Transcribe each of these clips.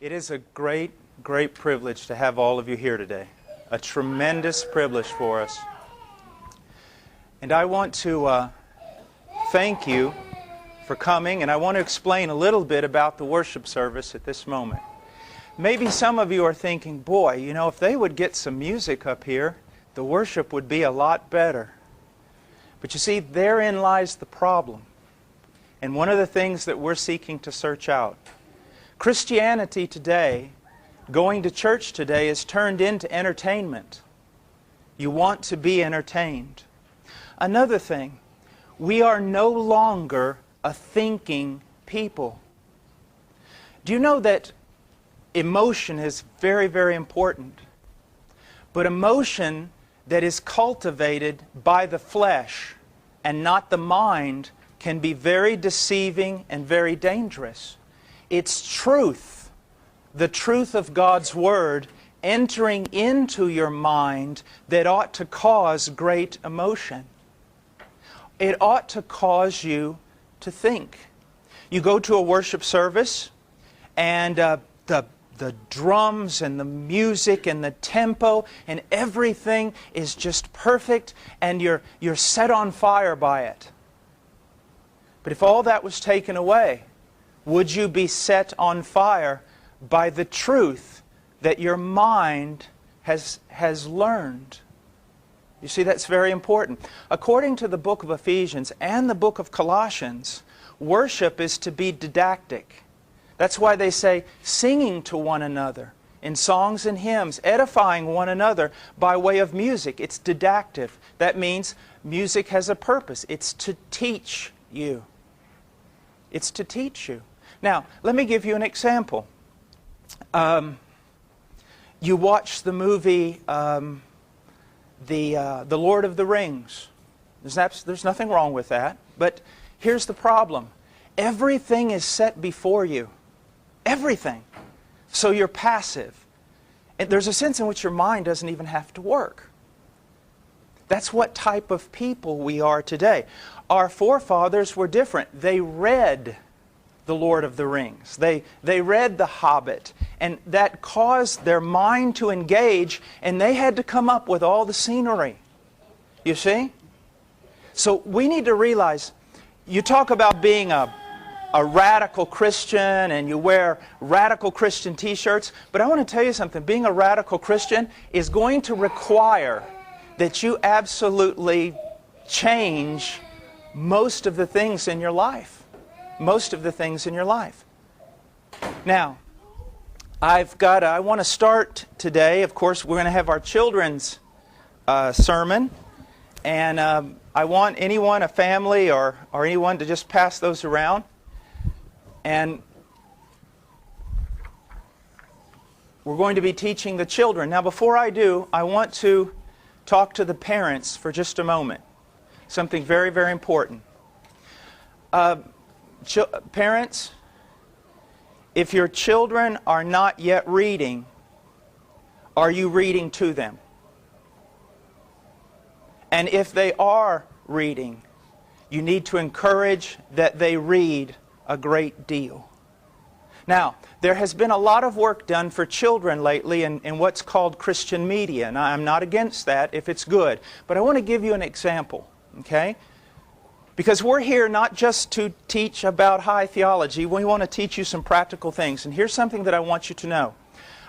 It is a great, great privilege to have all of you here today. A tremendous privilege for us. And I want to thank you for coming, and I want to explain a little bit about the worship service at this moment. Maybe some of you are thinking, boy, you know, if they would get some music up here, the worship would be a lot better. But you see, therein lies the problem. And one of the things that we're seeking to search out. Christianity today, going to church today, is turned into entertainment. You want to be entertained. Another thing, we are no longer a thinking people. Do you know that emotion is very, very important? But emotion that is cultivated by the flesh and not the mind can be very deceiving and very dangerous. It's truth, the truth of God's Word, entering into your mind that ought to cause great emotion. It ought to cause you to think. You go to a worship service, and the drums and the music and the tempo and everything is just perfect, and you're set on fire by it. But if all that was taken away, would you be set on fire by the truth that your mind has learned? You see, that's very important. According to the book of Ephesians and the book of Colossians, worship is to be didactic. That's why they say singing to one another in songs and hymns, edifying one another by way of music. It's didactic. That means music has a purpose. It's to teach you. It's to teach you. Now, let me give you an example. You watch the movie The Lord of the Rings. There's nothing wrong with that. But here's the problem. Everything is set before you. Everything. So you're passive. And there's a sense in which your mind doesn't even have to work. That's what type of people we are today. Our forefathers were different. They read The Lord of the Rings. They read The Hobbit. And that caused their mind to engage, and they had to come up with all the scenery. You see? So we need to realize, you talk about being a radical Christian and you wear radical Christian t-shirts, but I want to tell you something. Being a radical Christian is going to require that you absolutely change most of the things in your life. Most of the things in your life. Now, I want to start today. Of course, we're going to have our children's sermon. And I want anyone, a family or anyone, to just pass those around. And we're going to be teaching the children. Now, before I do, I want to talk to the parents for just a moment. Something very, very important. Parents, if your children are not yet reading, are you reading to them? And if they are reading, you need to encourage that they read a great deal. Now, there has been a lot of work done for children lately in what's called Christian media. And I'm not against that if it's good. But I want to give you an example, okay? Because we're here not just to teach about high theology. We want to teach you some practical things. And here's something that I want you to know.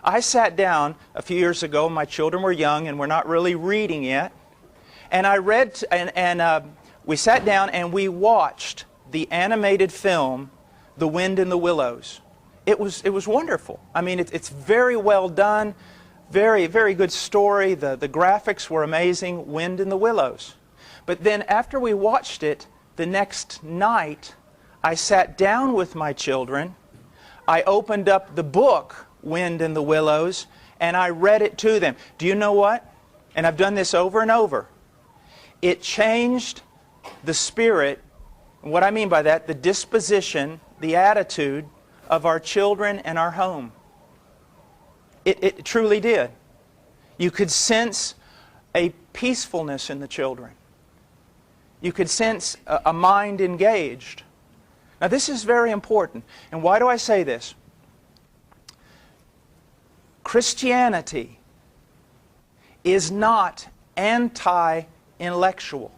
I sat down a few years ago. My children were young and were not really reading yet. And I read, we sat down and we watched the animated film, The Wind in the Willows. It was wonderful. I mean, it's very well done, very, very good story. The graphics were amazing, Wind in the Willows. But then after we watched it, the next night, I sat down with my children. I opened up the book, Wind in the Willows, and I read it to them. Do you know what? And I've done this over and over. It changed the spirit, and what I mean by that, the disposition, the attitude of our children and our home. It truly did. You could sense a peacefulness in the children. You could sense a mind engaged. Now this is very important. And why do I say this? Christianity is not anti-intellectual.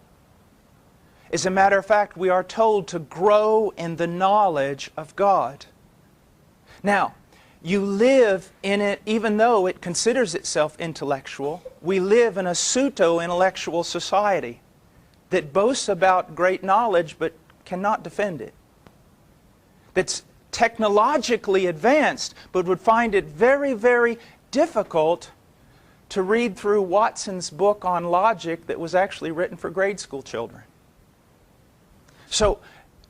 As a matter of fact, we are told to grow in the knowledge of God. Now, you live in it, even though it considers itself intellectual, we live in a pseudo-intellectual society that boasts about great knowledge but cannot defend it. That's technologically advanced but would find it very, very difficult to read through Watson's book on logic that was actually written for grade school children. So,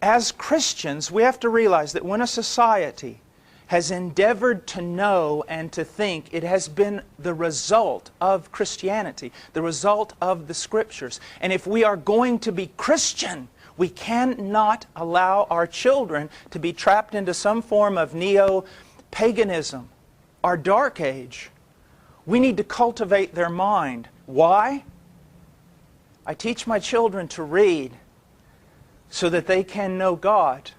as Christians, we have to realize that when a society has endeavored to know and to think, it has been the result of Christianity, the result of the Scriptures. And if we are going to be Christian, we cannot allow our children to be trapped into some form of neo-paganism or dark age. We need to cultivate their mind. Why? I teach my children to read so that they can know God.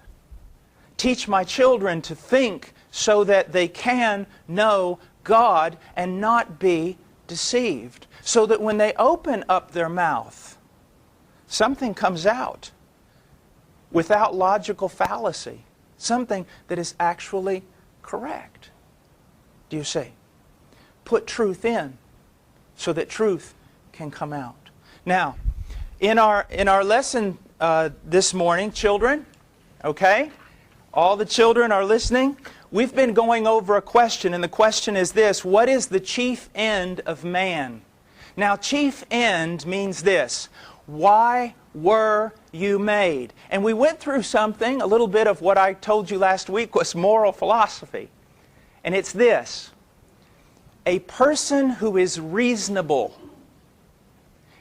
Teach my children to think so that they can know God and not be deceived. So that when they open up their mouth, something comes out without logical fallacy. Something that is actually correct. Do you see? Put truth in so that truth can come out. Now, in our lesson this morning, children, okay? All the children are listening. We've been going over a question, and the question is this: what is the chief end of man? Now, chief end means this: why were you made? And we went through something, a little bit of what I told you last week was moral philosophy. And it's this: a person who is reasonable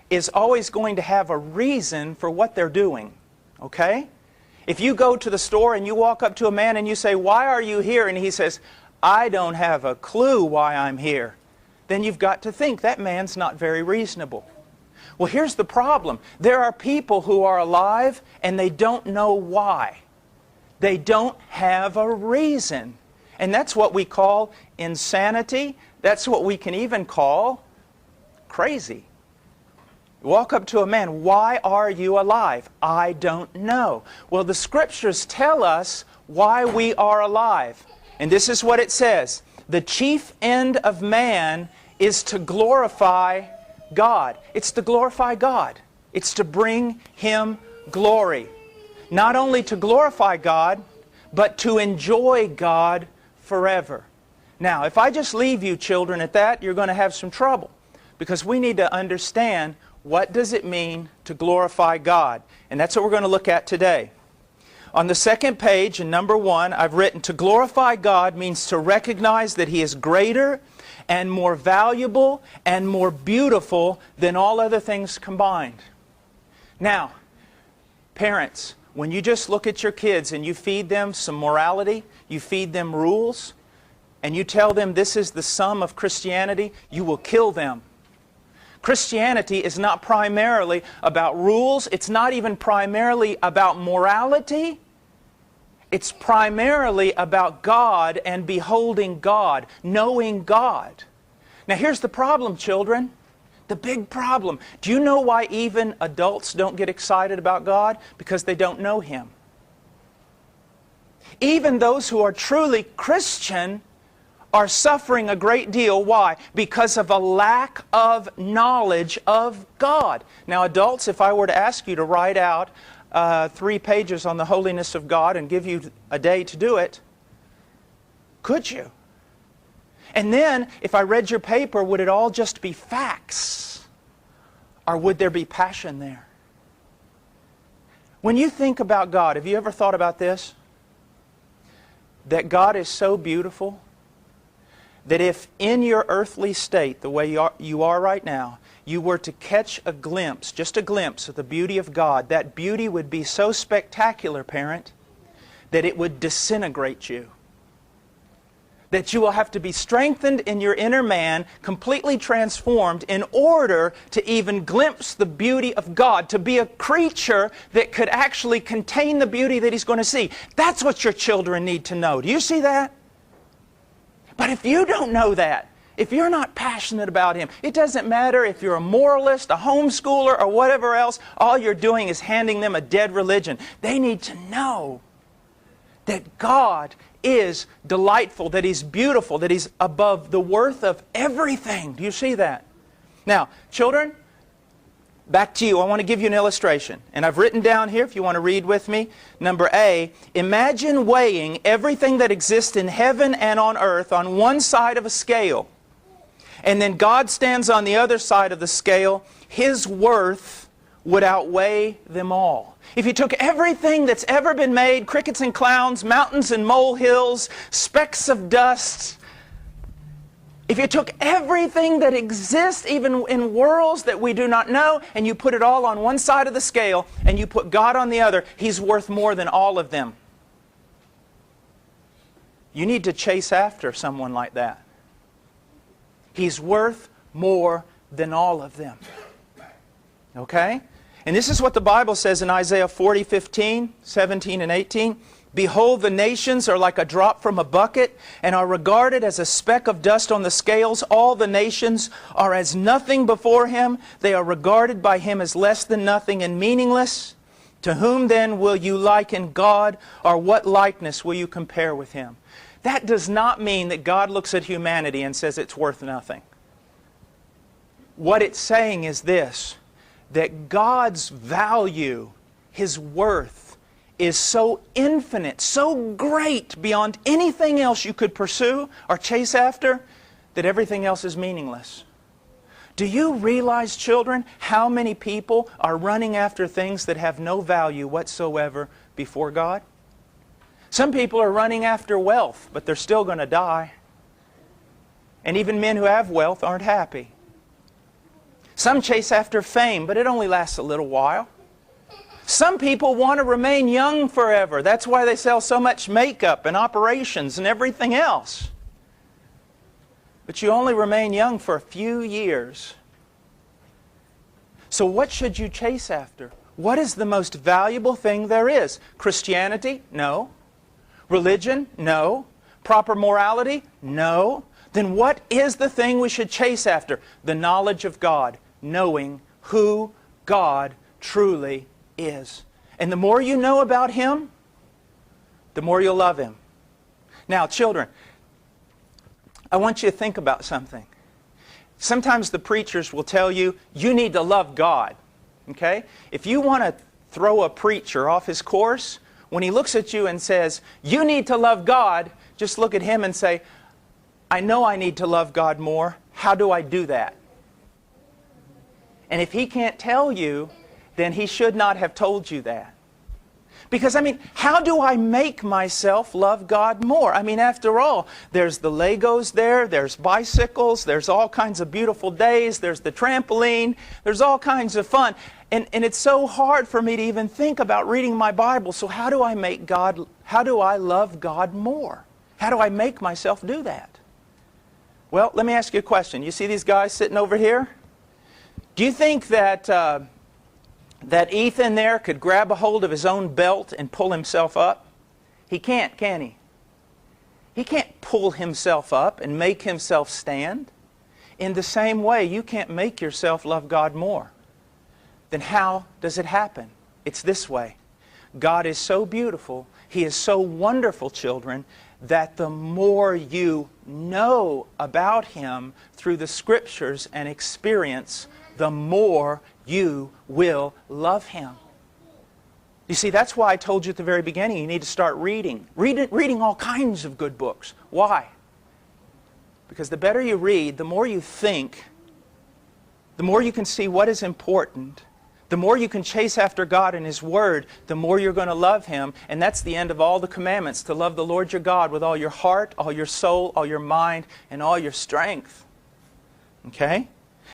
is always going to have a reason for what they're doing. Okay? If you go to the store and you walk up to a man and you say, "Why are you here?" and he says, "I don't have a clue why I'm here," then you've got to think that man's not very reasonable. Well, here's the problem. There are people who are alive and they don't know why. They don't have a reason. And that's what we call insanity. That's what we can even call crazy. You walk up to a man, "Why are you alive?" "I don't know." Well, the Scriptures tell us why we are alive. And this is what it says: the chief end of man is to glorify God. It's to glorify God. It's to bring Him glory. Not only to glorify God, but to enjoy God forever. Now, if I just leave you children at that, you're going to have some trouble. Because we need to understand, what does it mean to glorify God? And that's what we're going to look at today. On the second page, in number 1, I've written, to glorify God means to recognize that He is greater and more valuable and more beautiful than all other things combined. Now, parents, when you just look at your kids and you feed them some morality, you feed them rules, and you tell them this is the sum of Christianity, you will kill them. Christianity is not primarily about rules. It's not even primarily about morality. It's primarily about God and beholding God, knowing God. Now here's the problem, children. The big problem. Do you know why even adults don't get excited about God? Because they don't know Him. Even those who are truly Christian are suffering a great deal. Why? Because of a lack of knowledge of God. Now adults, if I were to ask you to write out 3 pages on the holiness of God and give you a day to do it, could you? And then, if I read your paper, would it all just be facts? Or would there be passion there? When you think about God, have you ever thought about this? That God is so beautiful that if in your earthly state, the way you are right now, you were to catch a glimpse, just a glimpse of the beauty of God, that beauty would be so spectacular, parent, that it would disintegrate you. That you will have to be strengthened in your inner man, completely transformed, in order to even glimpse the beauty of God, to be a creature that could actually contain the beauty that He's going to see. That's what your children need to know. Do you see that? But if you don't know that, if you're not passionate about Him, it doesn't matter if you're a moralist, a homeschooler, or whatever else, all you're doing is handing them a dead religion. They need to know that God is delightful, that He's beautiful, that He's above the worth of everything. Do you see that? Now, children, back to you. I want to give you an illustration. And I've written down here, if you want to read with me, number A, imagine weighing everything that exists in heaven and on earth on one side of a scale. And then God stands on the other side of the scale. His worth would outweigh them all. If you took everything that's ever been made, crickets and clowns, mountains and molehills, specks of dust, if you took everything that exists, even in worlds that we do not know, and you put it all on one side of the scale, and you put God on the other, He's worth more than all of them. You need to chase after someone like that. He's worth more than all of them. Okay? And this is what the Bible says in Isaiah 40:15, 17, and 18. Behold, the nations are like a drop from a bucket, and are regarded as a speck of dust on the scales. All the nations are as nothing before Him. They are regarded by Him as less than nothing and meaningless. To whom then will you liken God, or what likeness will you compare with Him? That does not mean that God looks at humanity and says it's worth nothing. What it's saying is this, that God's value, His worth, is so infinite, so great beyond anything else you could pursue or chase after, that everything else is meaningless. Do you realize, children, how many people are running after things that have no value whatsoever before God? Some people are running after wealth, but they're still going to die. And even men who have wealth aren't happy. Some chase after fame, but it only lasts a little while. Some people want to remain young forever. That's why they sell so much makeup and operations and everything else. But you only remain young for a few years. So what should you chase after? What is the most valuable thing there is? Christianity? No. Religion? No. Proper morality? No. Then what is the thing we should chase after? The knowledge of God. Knowing who God truly is. And the more you know about Him, the more you'll love Him. Now, children, I want you to think about something. Sometimes the preachers will tell you, you need to love God. Okay? If you want to throw a preacher off his course, when he looks at you and says, you need to love God, just look at him and say, I know I need to love God more. How do I do that? And if he can't tell you, then he should not have told you that. Because, I mean, how do I make myself love God more? I mean, after all, there's the Legos there, there's bicycles, there's all kinds of beautiful days, there's the trampoline, there's all kinds of fun. And it's so hard for me to even think about reading my Bible. So how do I love God more? How do I make myself do that? Well, let me ask you a question. You see these guys sitting over here? Do you think that Ethan there could grab a hold of his own belt and pull himself up? He can't, can he? He can't pull himself up and make himself stand. In the same way, you can't make yourself love God more. Then how does it happen? It's this way. God is so beautiful, He is so wonderful, children, that the more you know about Him through the Scriptures and experience, the more you will love Him. You see, that's why I told you at the very beginning, you need to start reading. Reading all kinds of good books. Why? Because the better you read, the more you think, the more you can see what is important, the more you can chase after God and His Word, the more you're going to love Him. And that's the end of all the commandments, to love the Lord your God with all your heart, all your soul, all your mind, and all your strength. Okay?